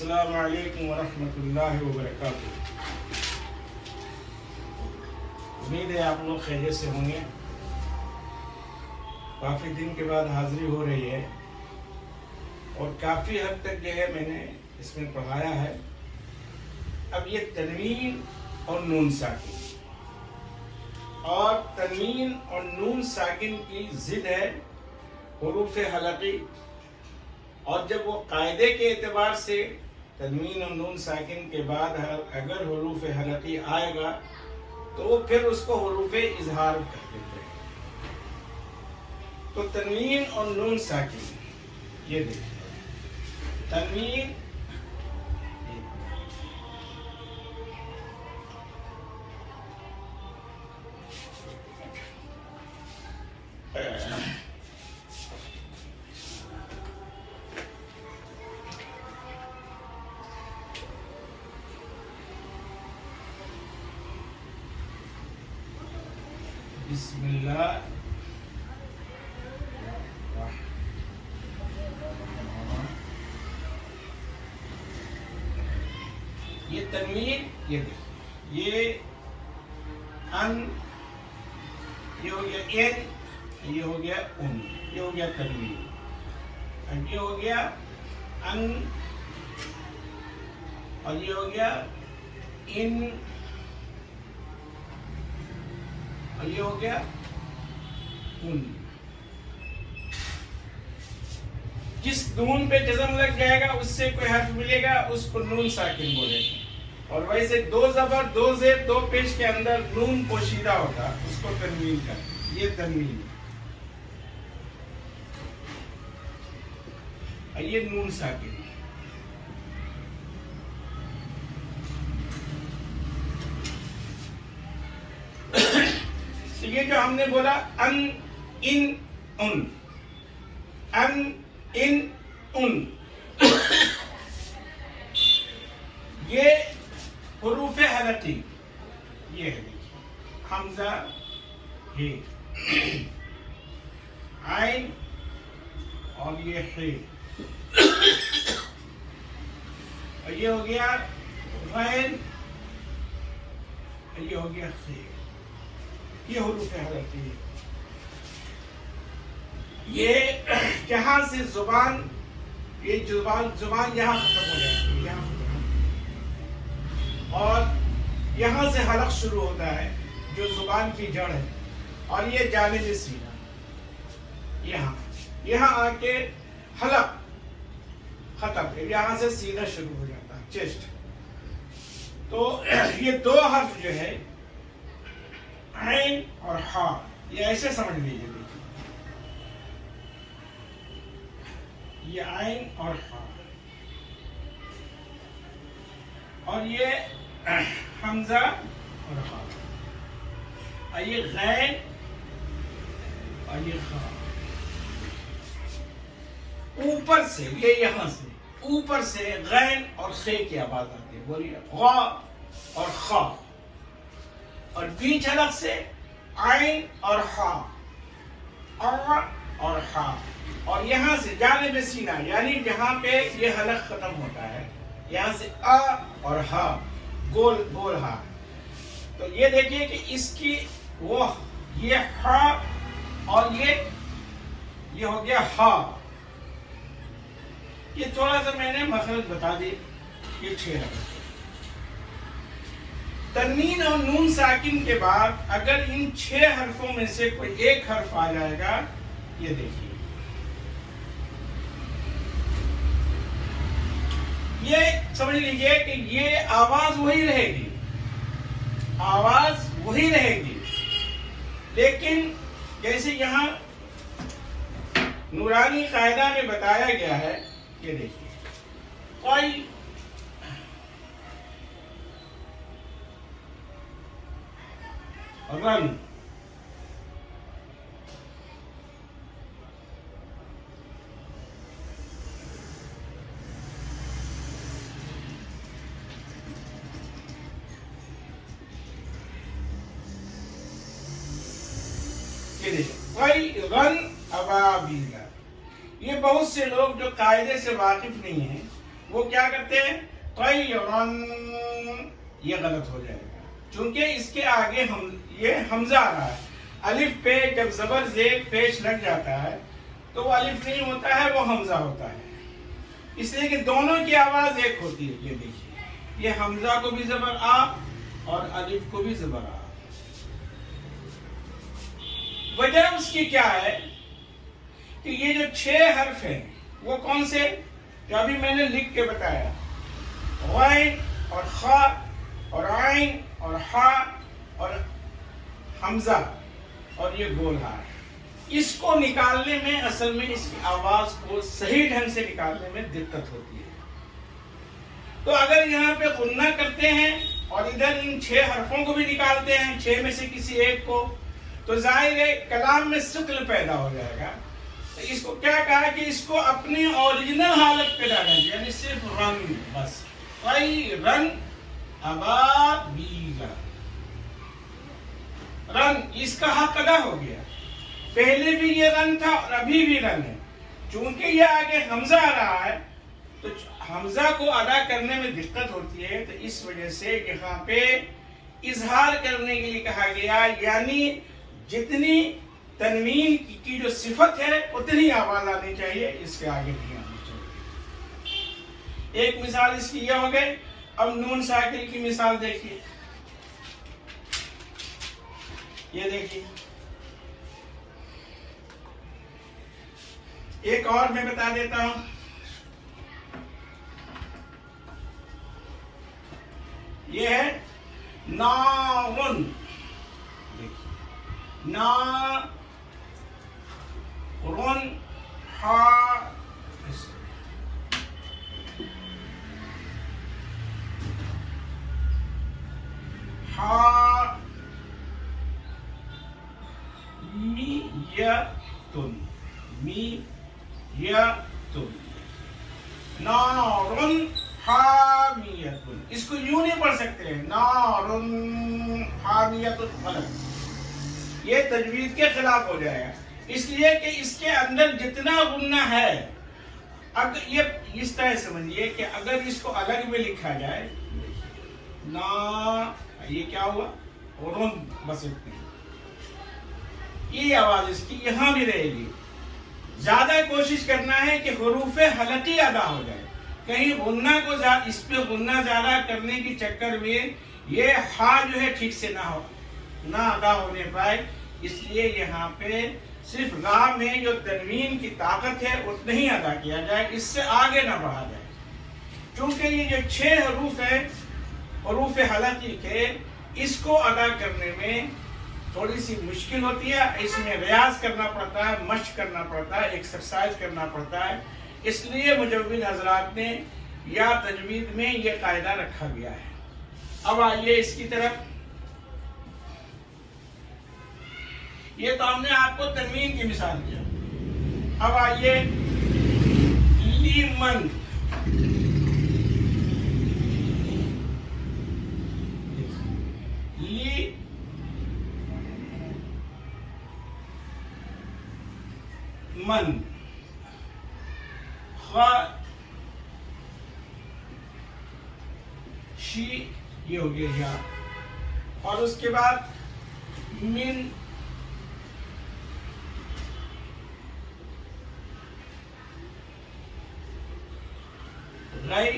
السلام علیکم ورحمۃ اللہ وبرکاتہ۔ امید ہے آپ لوگ خیریت سے ہوں گے۔ کافی دن کے بعد حاضری ہو رہی ہے اور کافی حد تک جو ہے میں نے اس میں پڑھایا ہے۔ اب یہ تنوین اور نون ساکن، اور تنوین اور نون ساکن کی ضد ہے حروف حلقی، اور جب وہ قاعدے کے اعتبار سے تنوین اور نون ساکن کے بعد اگر حروف حلقی آئے گا تو وہ پھر اس کو حروف اظہار کر دیتے ہیں۔ تو تنوین اور نون ساکن، یہ دیکھیں تنوین بسم اللہ یہ تنوین، یہ دیکھیں یہ ان، یہ ہو گیا ان، یہ ہو گیا ان، یہ ہو گیا تنوین، اور یہ ہو گیا ان، اور یہ ہو گیا ان، اور یہ ہو گیا ان۔ جس نون پہ جزم لگ جائے گا اس سے کوئی حرف ملے گا اس کو نون ساکن بولے گا، اور ویسے دو زبر دو زیر دو پیش کے اندر نون پوشیدہ ہوتا اس کو تنوین کہتے ہیں۔ یہ تنوین ہے، اور یہ نون ساکن ہے۔ تو یہ جو ہم نے بولا ان، ان، ان، ان، ان، ان، یہ حروف حلقی، یہ ہے دیکھیے حمزہ، ہے، عین، اور یہ ہے، اور یہ ہو گیا غین، اور یہ ہو گیا خے۔ یہ حروف حلقی ہے۔ یہ جہاں سے زبان، یہ زبان یہاں ختم ہو جاتی ہے، یہاں ختم، اور یہاں سے حلق شروع ہوتا ہے جو زبان کی جڑ ہے، اور یہ جانب سینہ، یہاں آ کے حلق ختم، یہاں سے سینہ شروع ہو جاتا ہے، چیسٹ۔ تو یہ دو حرف جو ہے عین اور ہا، یہ ایسے سمجھ لیجیے، دیکھیے یہ عین اور ہا، اور یہ حمزہ اور ہا، اور یہ غین اور یہ خا۔ اوپر سے یہ یہاں سے اوپر سے غین اور خے کی آواز آتی ہے، بولیے غا اور خا، اور بیچ حلق سے عین اور ہا، اور ہا، اور یہاں سے جانب سینہ یعنی جہاں پہ یہ حلق ختم ہوتا ہے، یہاں سے آ اور ہا، گول گول ہا۔ تو یہ دیکھیے کہ اس کی وہ یہ ہا، اور یہ ہو گیا ہا۔ یہ تھوڑا سا میں نے مخرج بتا دی، یہ 6 حرف۔ تنوین اور نون ساکن کے بعد اگر ان 6 حرفوں میں سے کوئی ایک حرف آ جائے گا، یہ دیکھیے یہ سمجھ لیجئے کہ یہ آواز وہی رہے گی، آواز وہی رہے گی، لیکن جیسے یہاں نورانی قاعدہ میں بتایا گیا ہے، یہ دیکھیے کوئی رن، غن ابابیلا۔ یہ بہت سے لوگ جو قاعدے سے واقف نہیں ہیں وہ کیا کرتے ہیں طیرن، یہ غلط ہو جائے گا چونکہ اس کے آگے یہ حمزہ آ رہا ہے. الف پہ جب زبر زیر پیش لگ جاتا ہے تو وہ الف نہیں ہوتا ہے، وہ حمزہ ہوتا ہے. اس لیے کہ دونوں کی آواز ایک ہوتی ہے. یہ دیکھیے، یہ حمزہ کو بھی زبر آ اور الف کو بھی زبر آ. وجہ اس کی کیا ہے کہ یہ جو 6 حرف ہیں وہ کون سے، جو ابھی میں نے لکھ کے بتایا، غین اور خا اور عین اور ہا اور حمزہ اور یہ گول ہار، اس کو نکالنے میں اصل میں اس کی آواز کو صحیح ڈھنگ سے نکالنے میں دقت ہوتی ہے. تو اگر یہاں پہ غنہ کرتے ہیں اور ادھر ان 6 حرفوں کو بھی نکالتے ہیں، 6 میں سے کسی ایک کو، تو ظاہر ہے کلام میں ثقل پیدا ہو جائے گا. تو اس کو کیا کہا کہ اس کو اپنی اوریجنل حالت پہ ڈالیں، یعنی صرف رن، بس رن ابابیلا، رن، اس کا حق ادا ہو گیا. پہلے بھی یہ رن تھا اور ابھی بھی رن ہے. چونکہ یہ آگے حمزہ آ رہا ہے تو حمزہ کو ادا کرنے میں دقت ہوتی ہے، تو اس وجہ سے یہاں پہ اظہار کرنے کے لیے کہا گیا، یعنی جتنی تنوین کی جو صفت ہے اتنی آواز آنی چاہیے، اس کے آگے نہیں آنی چاہیے. ایک مثال اس کی یہ ہو گئی. اب نون ساکن کی مثال دیکھیے، یہ دیکھیے. ایک اور میں بتا دیتا ہوں، یہ ہے نارن. نارن ہا، ہا میتن، میتن، نارن حامیتن. اس کو یوں نہیں پڑھ سکتے ہیں نارن حامیتن، غلط، یہ تجوید کے خلاف ہو جائے گا. اس لیے کہ اس کے اندر جتنا غنہ ہے، اگر یہ اس طرح سمجھیے کہ اگر اس کو الگ میں لکھا جائے، نا، یہ کیا ہوا، رن، بس اتنی، یہ آواز اس کی یہاں بھی رہے گی. زیادہ کوشش کرنا ہے کہ حروف حلقی ادا ہو جائے. کہیں غنہ کو اس پہ غنہ زیادہ کرنے کی چکر میں یہ ہا جو ہے ٹھیک سے نہ ادا ہونے پائے. اس لیے یہاں پہ صرف را میں جو تنوین کی طاقت ہے اتنا ہی ادا کیا جائے، اس سے آگے نہ بڑھا جائے. چونکہ یہ جو 6 حروف ہیں حروف حلقی کے، اس کو ادا کرنے میں تھوڑی سی مشکل ہوتی ہے. اس میں ریاض کرنا پڑتا ہے، مشق کرنا پڑتا ہے، ایکسرسائز کرنا پڑتا ہے. اس لیے مجوید حضرات نے یا تجوید میں یہ قاعدہ رکھا گیا ہے. اب آئیے اس کی طرف. یہ تو ہم نے آپ کو تنوین کی مثال دیا. اب آئیے لیمن. لی من، خا شی، یہ ہو گیا یہاں. اور اس کے بعد من، غی،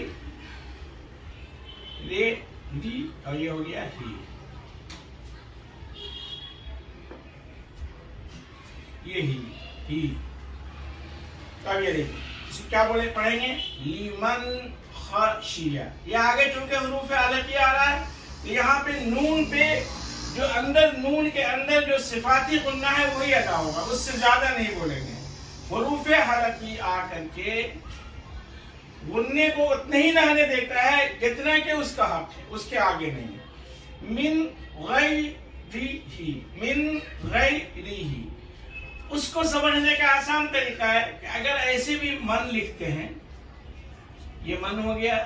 رے، دی، اور یہ ہو گیا ہی. یہ ہی. اب یہ دیکھیں اس کو کیا پڑھیں گے، لیمن خشیہ. یہ آگے چونکہ حروف علقی آ رہا ہے تو یہاں پہ نون پہ جو اندر، نون کے اندر جو صفاتی غنہ ہے وہی ادا ہوگا، اس سے زیادہ نہیں بولیں گے. حروف حلقی آ کر کے غنے کو اتنا ہی رہنے دیتا ہے جتنا کہ اس کا حق ہے، اس کے آگے نہیں. من غیرہ، من غیرہ. اس کو سمجھنے کا آسان طریقہ ہے کہ اگر ایسے بھی من لکھتے ہیں، یہ من ہو گیا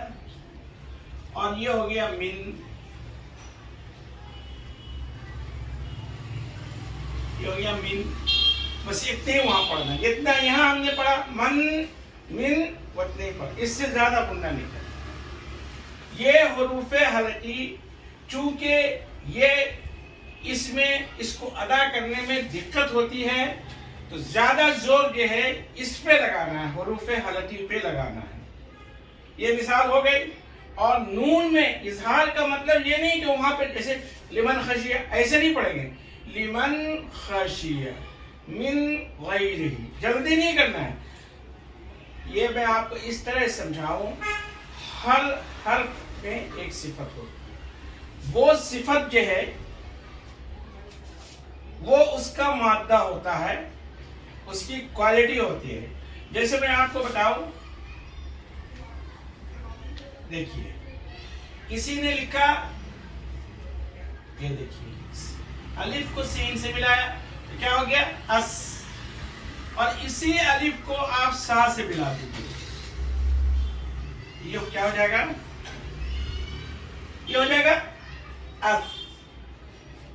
اور یہ ہو گیا من، یہ ہو گیا من، بس اتنے ہی وہاں پڑھنا. اتنا یہاں ہم نے پڑھا من من اتنے پر، اس سے زیادہ غنہ نہیں کرنا. یہ حروف حلقی چونکہ یہ اس میں اس کو ادا کرنے میں دقت ہوتی ہے تو زیادہ زور جو ہے اس پہ لگانا ہے، حروف حلقی پہ لگانا ہے. یہ مثال ہو گئی. اور نون میں اظہار کا مطلب یہ نہیں کہ وہاں پہ جیسے لمن خشیہ ایسے نہیں پڑھیں گے، لمن خشیہ من غیرہ، جلدی نہیں کرنا ہے. یہ میں آپ کو اس طرح سمجھاؤں، ہر حرف میں ایک صفت ہوتی ہے. وہ صفت جو ہے وہ اس کا مادہ ہوتا ہے، اس کی کوالٹی ہوتی ہے. جیسے میں آپ کو بتاؤں، دیکھیے کسی نے لکھا، یہ دیکھیے الف کو سین سے ملایا تو کیا ہو گیا؟ اس. اور اسی الف کو آپ سا سے ملا دیجیے، یہ کیا ہو جائے گا؟ یہ ہو جائے گا اس.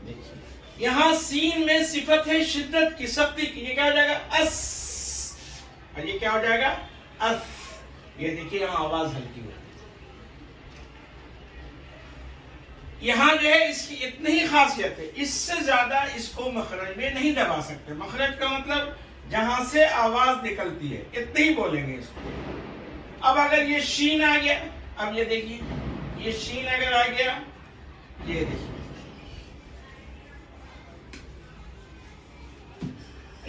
دیکھیے یہاں سین میں صفت ہے شدت کی، سختی کی، یہ کیا ہو جائے گا؟ اس. اور یہ کیا ہو جائے گا؟ اس. یہ دیکھیے یہاں آواز ہلکی ہوتی ہے. یہاں جو ہے اس کی اتنی ہی خاصیت ہے، اس سے زیادہ اس کو مخرج میں نہیں دبا سکتے. مخرج کا مطلب جہاں سے آواز نکلتی ہے اتنے ہی بولیں گے اس کو. اب اگر یہ شین آ گیا، اب یہ دیکھیے یہ شین اگر آ گیا، یہ دیکھیے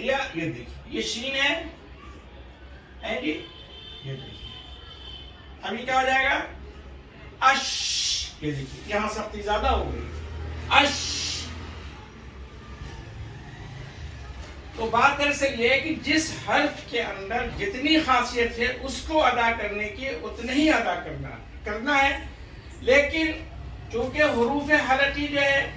یا یہ دیکھیے یہ شین ہے جی، یہ دیکھیے ابھی کیا ہو جائے گا؟ اش. یہ دیکھیے یہاں سختی زیادہ ہو گئی، اش. تو بات دراصل یہ ہے کہ جس حرف کے اندر جتنی خاصیت ہے اس کو ادا کرنے کی اتنا ہی ادا کرنا ہے. لیکن چونکہ حروف حلقی جو ہے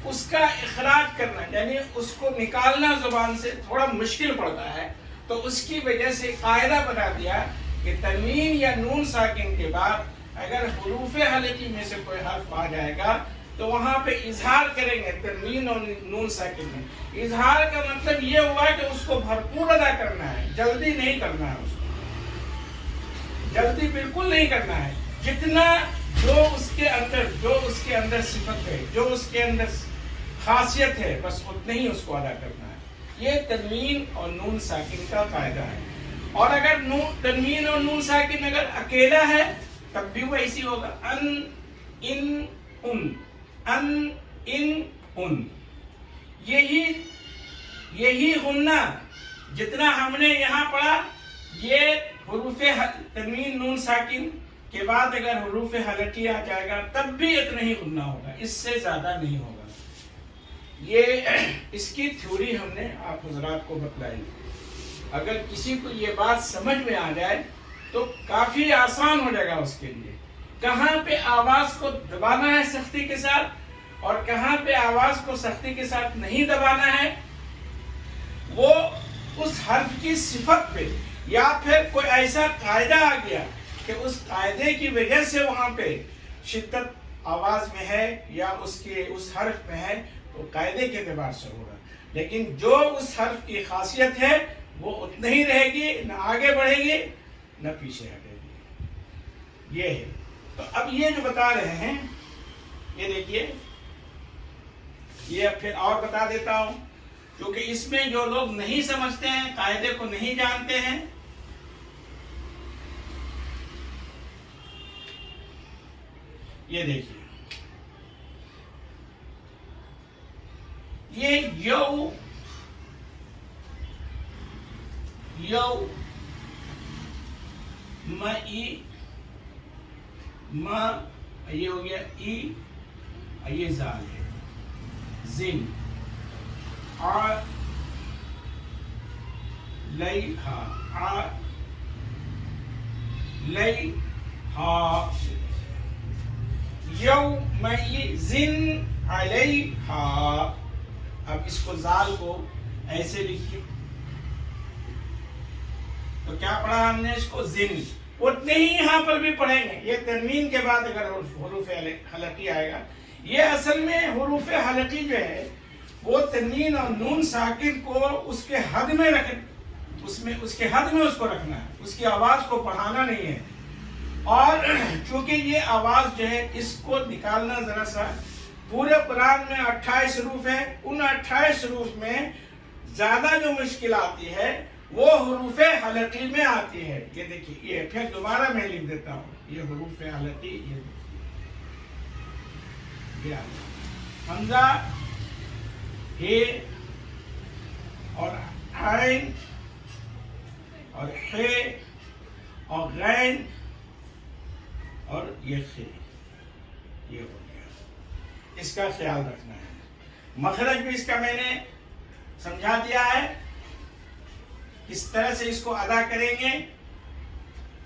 اس کا اخراج کرنا یعنی اس کو نکالنا زبان سے تھوڑا مشکل پڑتا ہے، تو اس کی وجہ سے قاعدہ بنا دیا کہ تنوین یا نون ساکن کے بعد اگر حروف حلقی میں سے کوئی حرف آ جائے گا تو وہاں پہ اظہار کریں گے تنوین اور نون ساکن میں. اظہار کا مطلب یہ ہوا کہ اس کو بھرپور ادا کرنا ہے، جلدی نہیں کرنا ہے، اس کو جلدی بالکل نہیں کرنا ہے. جتنا جو اس کے اندر صفت ہے، جو اس کے اندر خاصیت ہے، بس اتنا ہی اس کو ادا کرنا ہے. یہ تنوین اور نون ساکن کا فائدہ ہے. اور اگر تنوین اور نون ساکن اگر اکیلا ہے تب بھی وہ ایسی ہوگا، ان ان ان ان ان ان. یہی غنہ جتنا ہم نے یہاں پڑھا، یہ حروف تنوین نون ساکن کے بعد اگر حروف حلقی آ جائے گا تب بھی اتنا ہی غنہ ہوگا، اس سے زیادہ نہیں ہوگا. یہ اس کی تھیوری ہم نے آپ حضرات کو بتلائی. اگر کسی کو یہ بات سمجھ میں آ جائے تو کافی آسان ہو جائے گا اس کے لیے، کہاں پہ آواز کو دبانا ہے سختی کے ساتھ اور کہاں پہ آواز کو سختی کے ساتھ نہیں دبانا ہے. وہ اس حرف کی صفت پہ یا پھر کوئی ایسا قاعدہ آ گیا کہ اس قاعدے کی وجہ سے وہاں پہ شدت آواز میں ہے یا اس حرف میں ہے تو قاعدے کے اعتبار سے ہوگا. لیکن جو اس حرف کی خاصیت ہے وہ اتنا ہی رہے گی، نہ آگے بڑھے گی نہ پیچھے ہٹے گی. یہ ہے. تو اب یہ جو بتا رہے ہیں یہ دیکھیے، یہ پھر اور بتا دیتا ہوں کیونکہ اس میں جو لوگ نہیں سمجھتے ہیں، قاعدے کو نہیں جانتے ہیں. یہ دیکھیے یہ یو یہ ہو گیا ای، یہ زال ہے، زن یومئذ علیہا. اب اس کو زال کو ایسے لکھیے تو کیا پڑھا ہم نے؟ اس کو زن. اتنے ہی یہاں پر بھی پڑھیں گے. یہ تنوین کے بعد اگر حروف حلقی آئے گا، یہ اصل میں حروف حلقی جو ہے وہ تنوین اور نون ساکن کو اس کے حد میں اس میں اس کے حد میں اس کو رکھنا ہے، اس کی آواز کو بڑھانا نہیں ہے. اور چونکہ یہ آواز جو ہے اس کو نکالنا ذرا سا، پورے قرآن میں 28 حروف ہیں، ان 28 حروف میں زیادہ جو مشکل آتی ہے وہ حروف حلقی میں آتی ہے. یہ دیکھیے، یہ پھر دوبارہ میں لکھ دیتا ہوں، یہ حروف حلقی، یہ حمزہ، ہے اور عین اور ہے اور غین اور یہ خے، یہ ہو گیا. اس کا خیال رکھنا ہے. مخرج بھی اس کا میں نے سمجھا دیا ہے، کس طرح سے اس کو ادا کریں گے.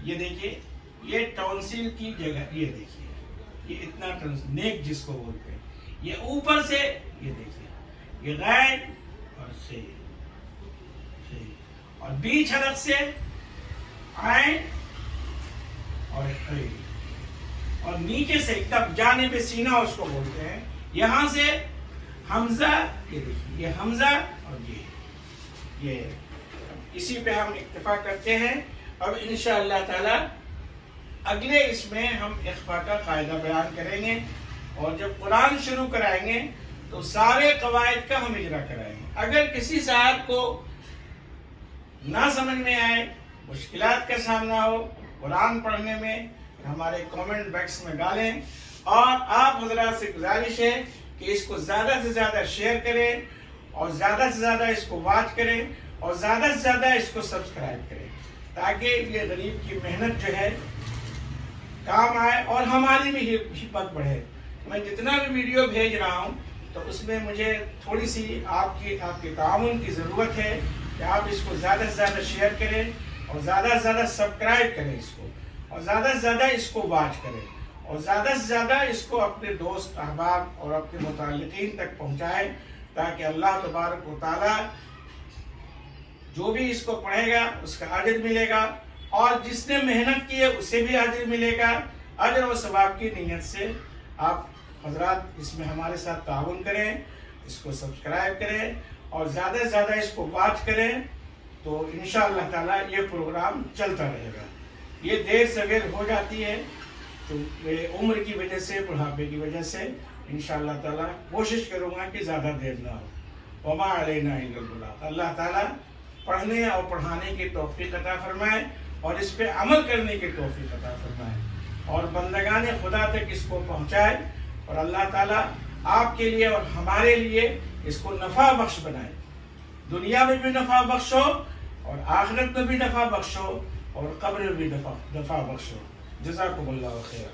یہ دیکھیے، یہ ٹونسل کی جگہ، یہ دیکھیے، یہ اتنا ٹونسل نیک جس کو بولتے ہیں، یہ اوپر سے، یہ دیکھیے، یہ غین اور خے، اور بیچ حلق سے عین اور خے، اور نیچے سے ایک طرف جانب سینہ اس کو بولتے ہیں، یہاں سے حمزہ، یہ دیکھیے، یہ حمزہ اور یہ اسی پہ ہم اکتفا کرتے ہیں. اب انشاءاللہ تعالی اگلے اس میں ہم اخفاء کا قاعدہ بیان کریں گے، اور جب قرآن شروع کرائیں گے تو سارے قواعد کا ہم اجرا کرائیں گے. اگر کسی صاحب کو نہ سمجھ میں آئے، مشکلات کا سامنا ہو قرآن پڑھنے میں، ہمارے کامنٹ باکس میں ڈالیں. اور آپ حضرات سے گزارش ہے کہ اس کو زیادہ سے زیادہ شیئر کریں، اور زیادہ سے زیادہ اس کو واچ کریں، اور زیادہ سے زیادہ اس کو سبسکرائب کریں، تاکہ یہ غریب کی محنت جو ہے کام آئے اور ہماری بھی ہمت بڑھے. میں جتنا بھی ویڈیو بھیج رہا ہوں تو اس میں مجھے تھوڑی سی آپ کے تعاون کی ضرورت ہے کہ آپ اس کو زیادہ سے زیادہ شیئر کریں، اور زیادہ سے زیادہ سبسکرائب کریں اس کو، اور زیادہ سے زیادہ اس کو واچ کریں، اور زیادہ سے زیادہ اس کو اپنے دوست احباب اور اپنے متعلقین تک پہنچائیں، تاکہ اللہ تبارک و تعالی جو بھی اس کو پڑھے گا اس کا اجر ملے گا، اور جس نے محنت کی ہے اسے بھی اجر ملے گا. اجر و ثواب کی نیت سے آپ حضرات اس میں ہمارے ساتھ تعاون کریں، اس کو سبسکرائب کریں، اور زیادہ سے زیادہ اس کو واچ کریں، تو انشاءاللہ تعالی یہ پروگرام چلتا رہے گا. یہ دیر سویر ہو جاتی ہے تو عمر کی وجہ سے، بڑھاپے کی وجہ سے، انشاءاللہ تعالی کوشش کروں گا کہ زیادہ دیر نہ ہو. وما علینا الا البلاغ. اللہ تعالی پڑھنے اور پڑھانے کی توفیق عطا فرمائے، اور اس پہ عمل کرنے کی توفیق عطا فرمائے، اور بندگان خدا تک اس کو پہنچائے، اور اللہ تعالی آپ کے لیے اور ہمارے لیے اس کو نفع بخش بنائے. دنیا میں بھی نفع بخش ہو، اور آخرت میں بھی نفع بخش ہو، اور قبر میں بھی نفع بخش ہو. جزاکم اللہ خیر.